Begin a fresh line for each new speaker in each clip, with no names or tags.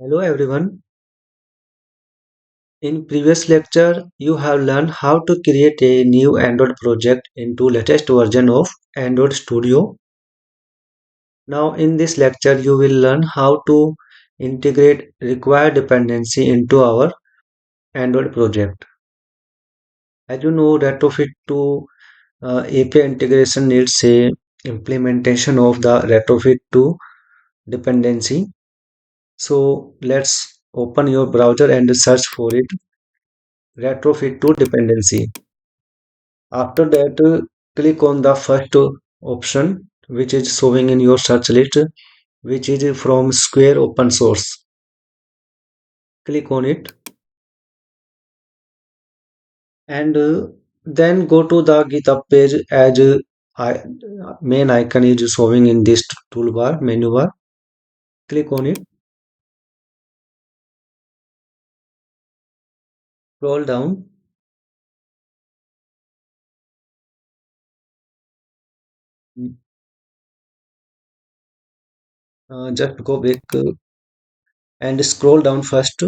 Hello everyone. In previous lecture, you have learned how to create a new Android project into latest version of Android Studio. Now in this lecture, you will learn how to integrate required dependency into our Android project. As you know, retrofit to API integration needs a implementation of the retrofit to dependency. So let's open your browser and search for it. Retrofit to dependency. After that, click on the first option which is showing in your search list, which is from Square Open Source. Click on it and then go to the GitHub page as main icon is showing in this toolbar, menu bar. Click on it, scroll down, just go back and scroll down first.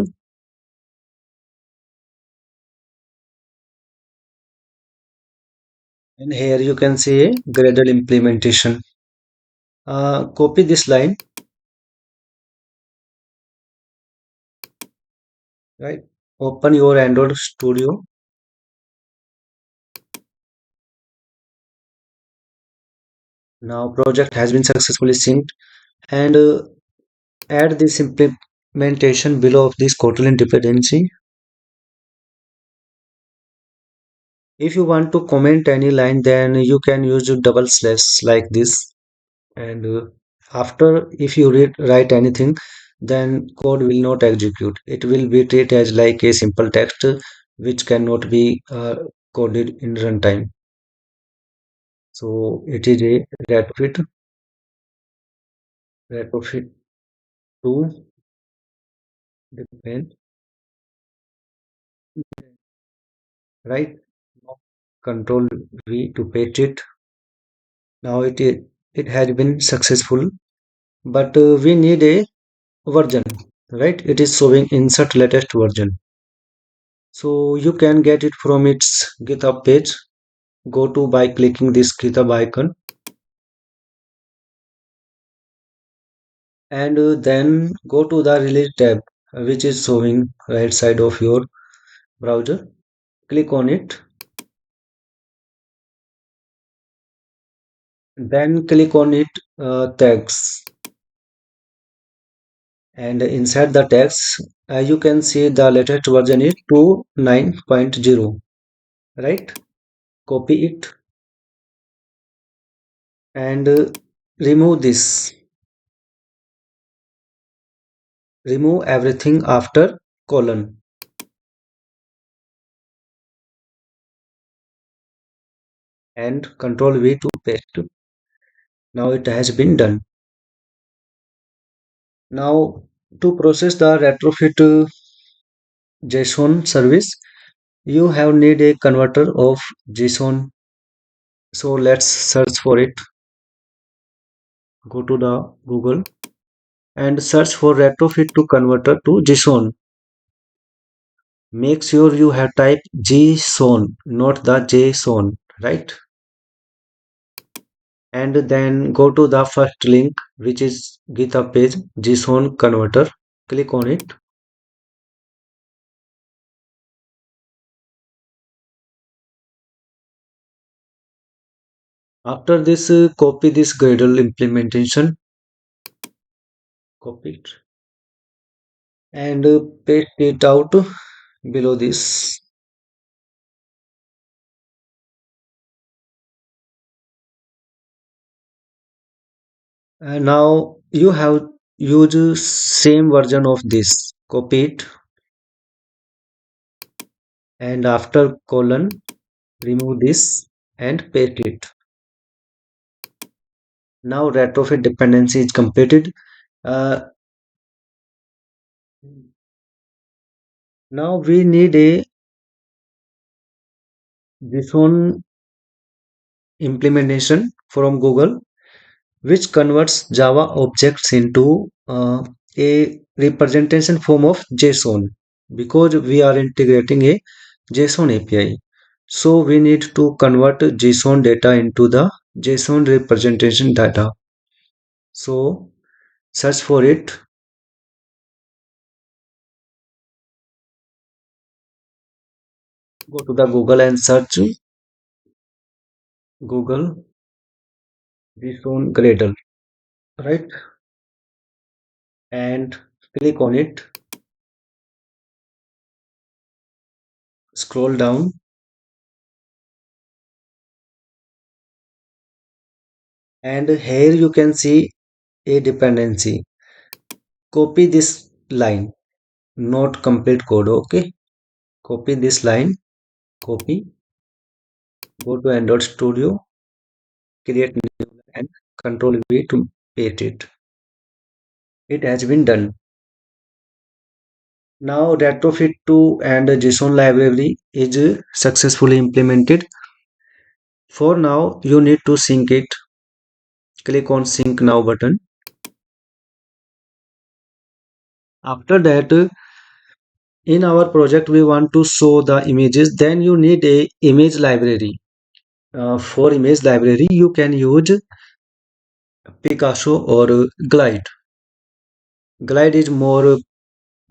And here you can see Gradle implementation. Copy this line, right? Open your Android Studio. Now project has been successfully synced and add this implementation below of this Kotlin dependency. If you want to comment any line, then you can use a double slash like this. And after, if you write anything, then code will not execute. It will be treated as like a simple text which cannot be coded in runtime. So it is a retrofit to depend, right? Control V to paste it. Now it has been successful, but we need a version, right? It is showing insert latest version. So you can get it from its GitHub page. Go to by clicking this GitHub icon and then go to the release tab, which is showing right side of your browser. Click on it. Then click on it tags and inside the tags you can see the latest version is 29.0, right? Copy it and remove this, remove everything after colon and control V to paste. Now it has been done. Now to process the retrofit JSON service, you have need a converter of JSON. So let's search for it. Go to the Google and search for retrofit to converter to JSON. Make sure you have typed JSON, not the JSON, right? And then go to the first link, which is GitHub page, JSON converter. Click on it. After this, copy this Gradle implementation. Copy it and paste it out below this. And now you have use same version of this. Copy it and after colon remove this and paste it. Now retrofit dependency is completed. Uh, now we need a JSON implementation from Google which converts Java objects into a representation form of JSON because we are integrating a JSON API. So we need to convert JSON data into the JSON representation data. So search for it. Go to the Google and search Google JSON Gradle, right? And click on it. Scroll down and here you can see a dependency. Copy this line, not complete code. Okay, copy this line, copy, go to Android Studio, create new and control V to paste it. It has been done. Now retrofit to and JSON library is successfully implemented. For now, you need to sync it. Click on sync now button. After that, in our project we want to show the images, then you need a image library. For image library you can use Picasso or Glide. Glide is more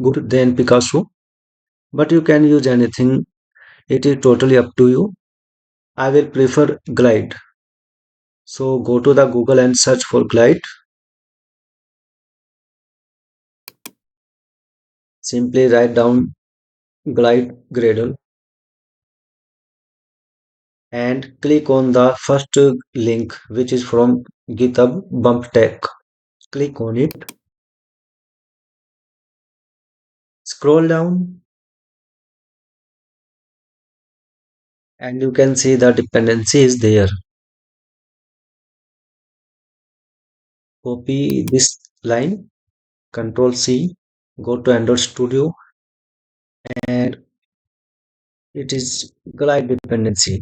good than Picasso, but you can use anything. It is totally up to you. I will prefer Glide. So go to the Google and search for Glide. Simply write down Glide Gradle and click on the first link which is from GitHub Bump Tech. Click on it. Scroll down and you can see the dependency is there. Copy this line, Control C, go to Android Studio and it is glide dependency,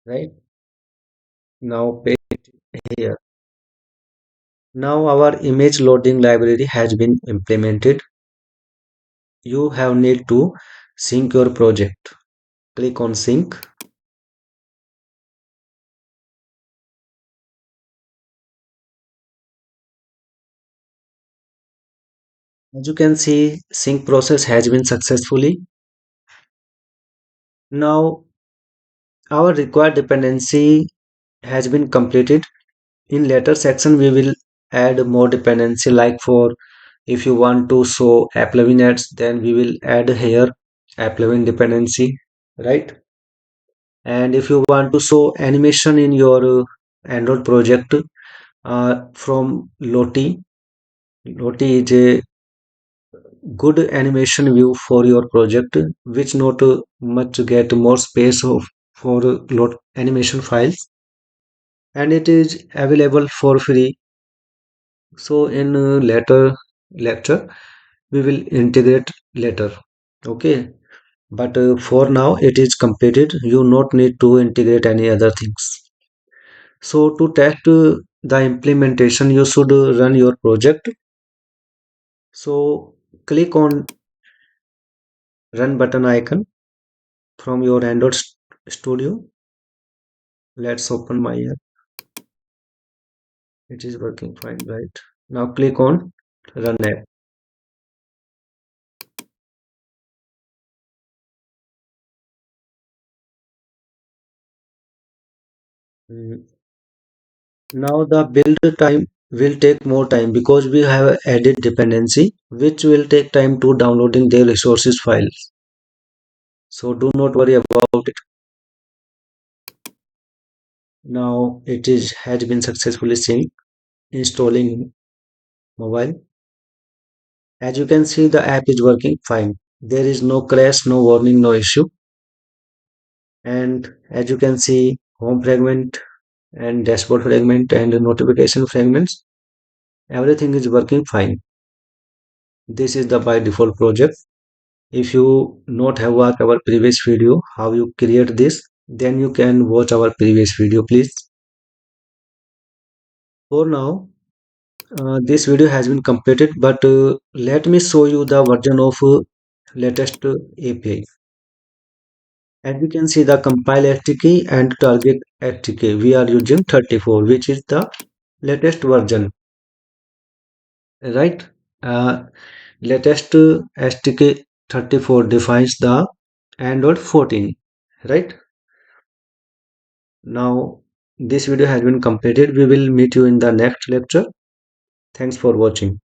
right? Now paste it here. Now our image loading library has been implemented. You have need to sync your project. Click on sync. As you can see, sync process has been successfully. Now our required dependency has been completed. In later section we will add more dependency, like for if you want to show AppLovin ads, then we will add here AppLovin dependency, right? And if you want to show animation in your Android project from Lottie, Lottie is a good animation view for your project which not much get more space of for lot animation files, and it is available for free. So in later lecture we will integrate later. Okay, but for now it is completed. You not need to integrate any other things. So to test the implementation you should run your project. So click on run button icon from your Android studio. Let's open my app. It is working fine, right? Now click on run app. Mm, Now the build time will take more time because we have added dependency which will take time to downloading the resources files. So do not worry about it. Now it is has been successfully synced, installing mobile. As you can see, the app is working fine. There is no crash, no warning, no issue. And as you can see, home fragment and dashboard fragment and notification fragments, everything is working fine. This is the by default project. If you not have watched our previous video how you create this, then you can watch our previous video, please. For now, this video has been completed, but let me show you the version of latest API. As we can see, the compile SDK and target SDK, we are using 34, which is the latest version, right? Latest SDK 34 defines the Android 14, right? Now, this video has been completed. We will meet you in the next lecture. Thanks for watching.